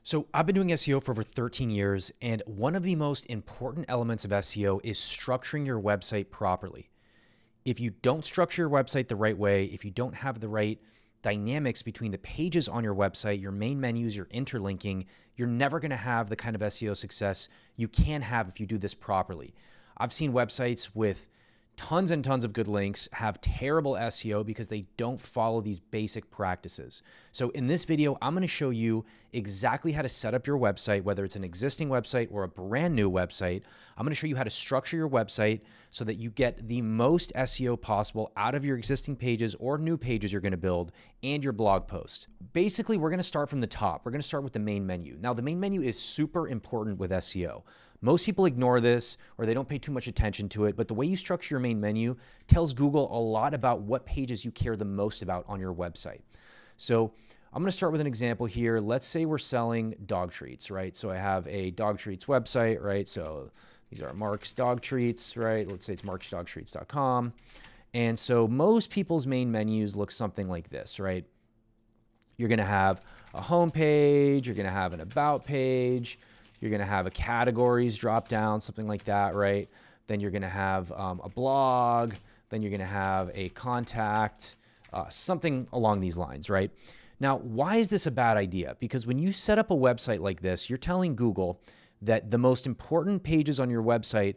So I've been doing SEO for over 13 years, and one of the most important elements of SEO is structuring your website properly. If you don't structure your website the right way, if you don't have the right dynamics between the pages on your website, your main menus, your interlinking, you're never going to have the kind of SEO success you can have if you do this properly. I've seen websites with tons and tons of good links have terrible SEO because they don't follow these basic practices. So in this video, I'm going to show you exactly how to set up your website, whether it's an existing website or a brand new website. I'm going to show you how to structure your website so that you get the most SEO possible out of your existing pages or new pages you're going to build and your blog posts. Basically, we're going to start from the top. We're going to start with the main menu. Now, the main menu is super important with SEO. Most people ignore this or they don't pay too much attention to it, but the way you structure your main menu tells Google a lot about what pages you care the most about on your website. So I'm going to start with an example here. Let's say we're selling dog treats, right? So I have a dog treats website, right? So these are Mark's dog treats, right? Let's say it's marksdogtreats.com. And so most people's main menus look something like this, right? You're going to have a home page, you're going to have an about page, you're going to have a categories drop down, something like that, right? Then you're going to have a blog. Then you're going to have a contact, something along these lines, right? Now, why is this a bad idea? Because when you set up a website like this, you're telling Google that the most important pages on your website,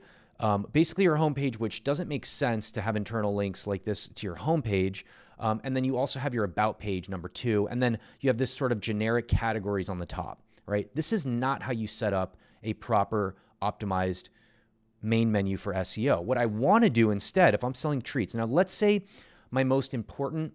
basically your homepage, which doesn't make sense to have internal links like this to your homepage. And then you also have your about page, number 2. And then you have this sort of generic categories on the top. Right? This is not how you set up a proper optimized main menu for SEO. What I want to do instead, if I'm selling treats, now let's say my most important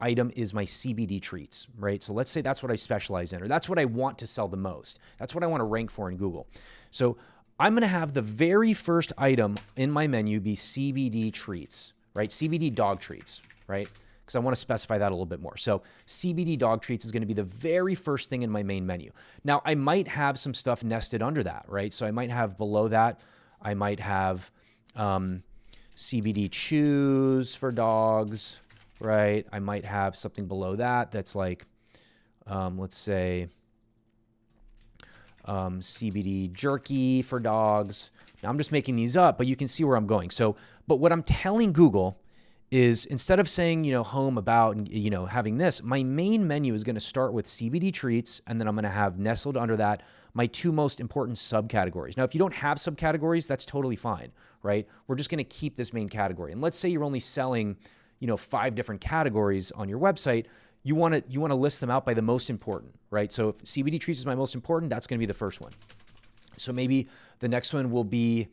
item is my CBD treats, right? So let's say that's what I specialize in, or that's what I want to sell the most. That's what I want to rank for in Google. So I'm going to have the very first item in my menu be CBD treats, right? CBD dog treats, right? Because I want to specify that a little bit more. So CBD dog treats is going to be the very first thing in my main menu. Now, I might have some stuff nested under that, right? So I might have below that, I might have CBD chews for dogs, right? I might have something below that that's like, let's say, CBD jerky for dogs. Now, I'm just making these up, but you can see where I'm going. So, but what I'm telling Google is instead of saying, home, about, and, having this, my main menu is going to start with CBD treats, and then I'm going to have nestled under that my 2 most important subcategories. Now, if you don't have subcategories, that's totally fine, right? We're just going to keep this main category. And let's say you're only selling, 5 different categories on your website. You want to list them out by the most important, right? So if CBD treats is my most important, that's going to be the first one. So maybe the next one will be,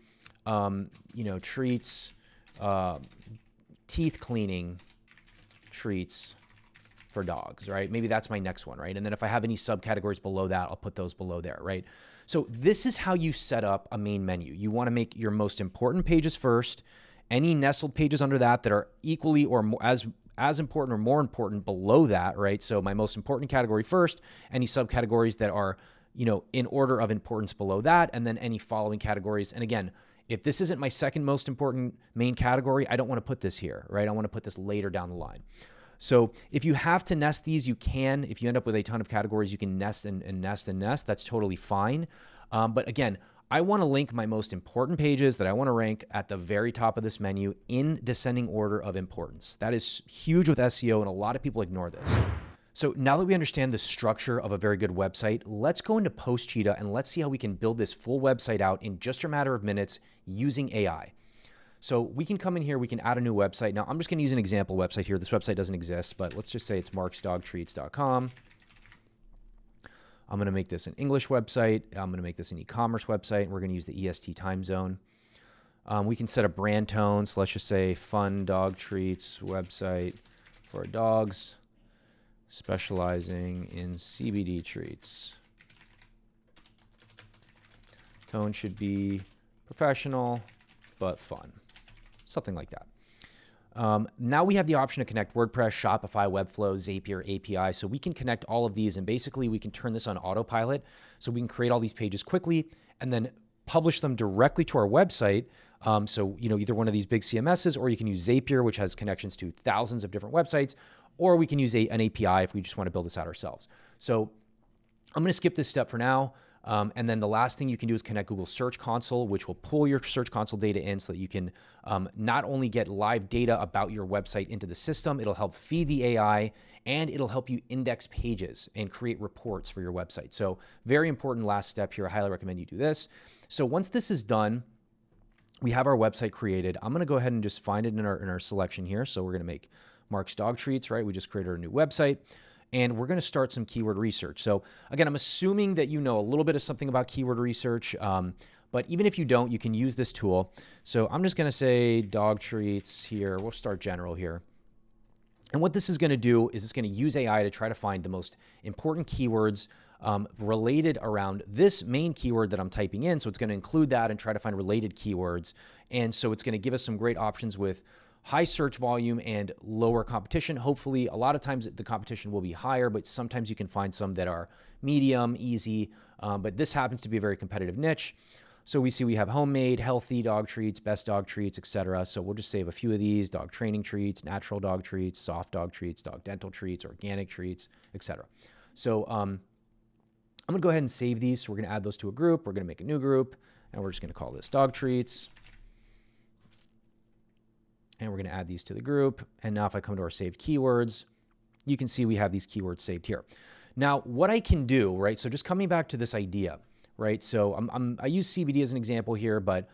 treats, teeth cleaning treats for dogs, right? Maybe that's my next one, right? And then if I have any subcategories below that, I'll put those below there, right? So this is how you set up a main menu. You want to make your most important pages first, any nestled pages under that are equally or more, as important or more important below that, right? So my most important category first, any subcategories that are, in order of importance below that, and then any following categories. And again, if this isn't my second most important main category, I don't want to put this here, right? I want to put this later down the line. So if you have to nest these, you can. If you end up with a ton of categories, you can nest and nest and nest. That's totally fine. But again, I want to link my most important pages that I want to rank at the very top of this menu in descending order of importance. That is huge with SEO, and a lot of people ignore this. So now that we understand the structure of a very good website, let's go into Post Cheetah and let's see how we can build this full website out in just a matter of minutes using AI. So we can come in here, we can add a new website. Now I'm just going to use an example website here. This website doesn't exist, but let's just say it's marksdogtreats.com. I'm going to make this an English website. I'm going to make this an e-commerce website. And we're going to use the EST time zone. We can set a brand tone. So let's just say fun dog treats website for dogs, specializing in CBD treats. Tone should be professional, but fun. Something like that. Now we have the option to connect WordPress, Shopify, Webflow, Zapier, API. So we can connect all of these, and basically we can turn this on autopilot. So we can create all these pages quickly and then publish them directly to our website. So, either one of these big CMSs, or you can use Zapier, which has connections to thousands of different websites, or we can use an API if we just want to build this out ourselves. So I'm going to skip this step for now. And then the last thing you can do is connect Google Search Console, which will pull your Search Console data in so that you can not only get live data about your website into the system, it'll help feed the AI, and it'll help you index pages and create reports for your website. So very important last step here. I highly recommend you do this. So once this is done, we have our website created. I'm going to go ahead and just find it in our selection here. So we're going to make Mark's Dog Treats, right? We just created our new website. And we're going to start some keyword research. So again, I'm assuming that you know a little bit of something about keyword research, but even if you don't, you can use this tool. So I'm just going to say dog treats here. We'll start general here. And what this is going to do is it's going to use AI to try to find the most important keywords related around this main keyword that I'm typing in. So it's going to include that and try to find related keywords. And so it's going to give us some great options with high search volume and lower competition. Hopefully, a lot of times the competition will be higher, but sometimes you can find some that are medium, easy. But this happens to be a very competitive niche. So we see we have homemade, healthy dog treats, best dog treats, etc. So we'll just save a few of these: dog training treats, natural dog treats, soft dog treats, dog dental treats, organic treats, etc. So I'm going to go ahead and save these. So we're going to add those to a group. We're going to make a new group, and we're just going to call this dog treats. And we're going to add these to the group. And now if I come to our saved keywords, you can see we have these keywords saved here. Now, what I can do, right? So just coming back to this idea, right? So I use CBD as an example here, but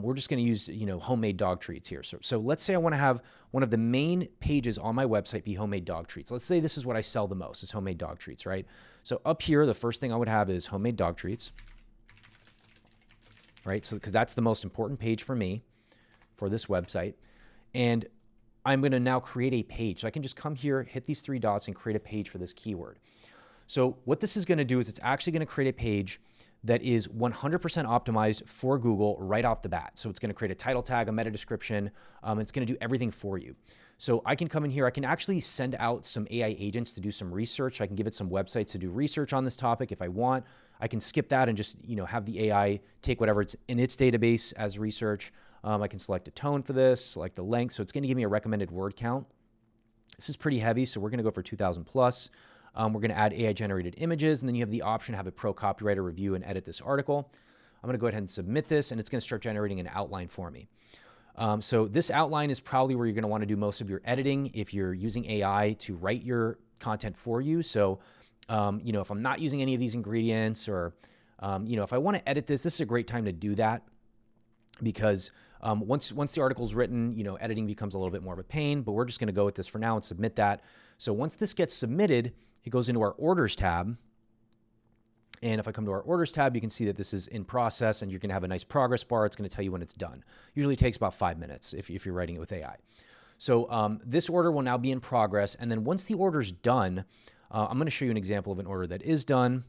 we're just going to use, homemade dog treats here. So let's say I want to have one of the main pages on my website be homemade dog treats. Let's say this is what I sell the most, is homemade dog treats, right? So up here, the first thing I would have is homemade dog treats, right? So because that's the most important page for me for this website. And I'm going to now create a page. So I can just come here, hit these three dots, and create a page for this keyword. So what this is going to do is it's actually going to create a page that is 100% optimized for Google right off the bat. So it's going to create a title tag, a meta description. It's going to do everything for you. So I can come in here. I can actually send out some AI agents to do some research. I can give it some websites to do research on this topic if I want. I can skip that and just have the AI take whatever it's in its database as research. I can select a tone for this, select the length. So it's going to give me a recommended word count. This is pretty heavy, so we're going to go for 2,000 plus. We're going to add AI generated images, and then you have the option to have a pro copywriter review and edit this article. I'm going to go ahead and submit this, and it's going to start generating an outline for me. So this outline is probably where you're going to want to do most of your editing if you're using AI to write your content for you. So, if I'm not using any of these ingredients, or, if I want to edit this is a great time to do that, because once the article is written, editing becomes a little bit more of a pain, but we're just going to go with this for now and submit that. So once this gets submitted, it goes into our orders tab. And if I come to our orders tab, you can see that this is in process, and you're going to have a nice progress bar. It's going to tell you when it's done. Usually takes about 5 minutes if you're writing it with AI. So this order will now be in progress. And then once the order's done, I'm going to show you an example of an order that is done.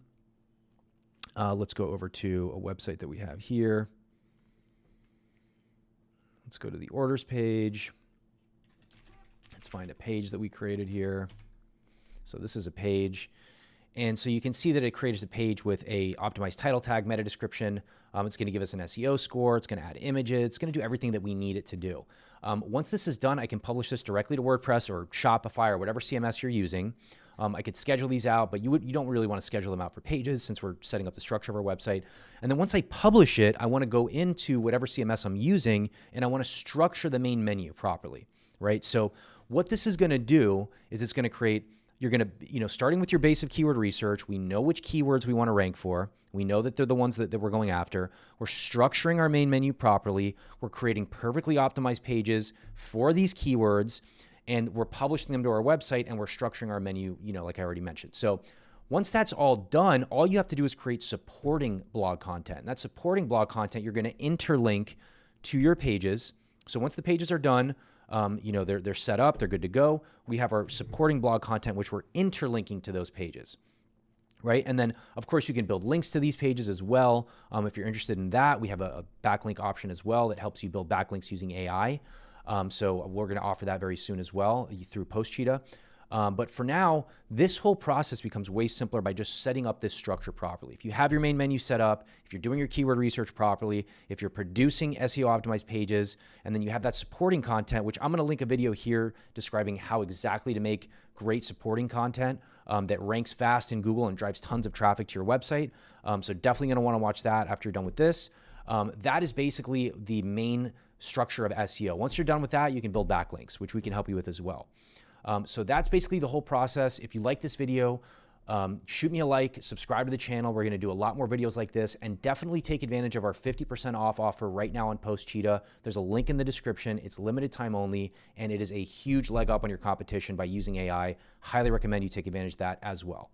Let's go over to a website that we have here. Let's go to the orders page. Let's find a page that we created here. So this is a page. And so you can see that it creates a page with a optimized title tag, meta description. It's going to give us an SEO score. It's going to add images. It's going to do everything that we need it to do. Once this is done, I can publish this directly to WordPress or Shopify or whatever CMS you're using. I could schedule these out, but you don't really want to schedule them out for pages since we're setting up the structure of our website. And then once I publish it, I want to go into whatever CMS I'm using, and I want to structure the main menu properly, right? So what this is going to do is it's going to create, you're going to, starting with your base of keyword research, we know which keywords we want to rank for. We know that they're the ones that we're going after. We're structuring our main menu properly. We're creating perfectly optimized pages for these keywords, and we're publishing them to our website, and we're structuring our menu, like I already mentioned. So once that's all done, all you have to do is create supporting blog content. And that supporting blog content, you're going to interlink to your pages. So once the pages are done, they're set up, they're good to go. We have our supporting blog content, which we're interlinking to those pages, right? And then, of course, you can build links to these pages as well. If you're interested in that, we have a backlink option as well that helps you build backlinks using AI. So we're going to offer that very soon as well through Cheetah. But for now, this whole process becomes way simpler by just setting up this structure properly. If you have your main menu set up, if you're doing your keyword research properly, if you're producing SEO optimized pages, and then you have that supporting content, which I'm going to link a video here describing how exactly to make great supporting content that ranks fast in Google and drives tons of traffic to your website. So definitely going to want to watch that after you're done with this. That is basically the main structure of SEO. Once you're done with that, you can build backlinks, which we can help you with as well. So that's basically the whole process. If you like this video, shoot me a like, subscribe to the channel. We're going to do a lot more videos like this, and definitely take advantage of our 50% off offer right now on Post Cheetah. There's a link in the description. It's limited time only, and it is a huge leg up on your competition by using AI. Highly recommend you take advantage of that as well.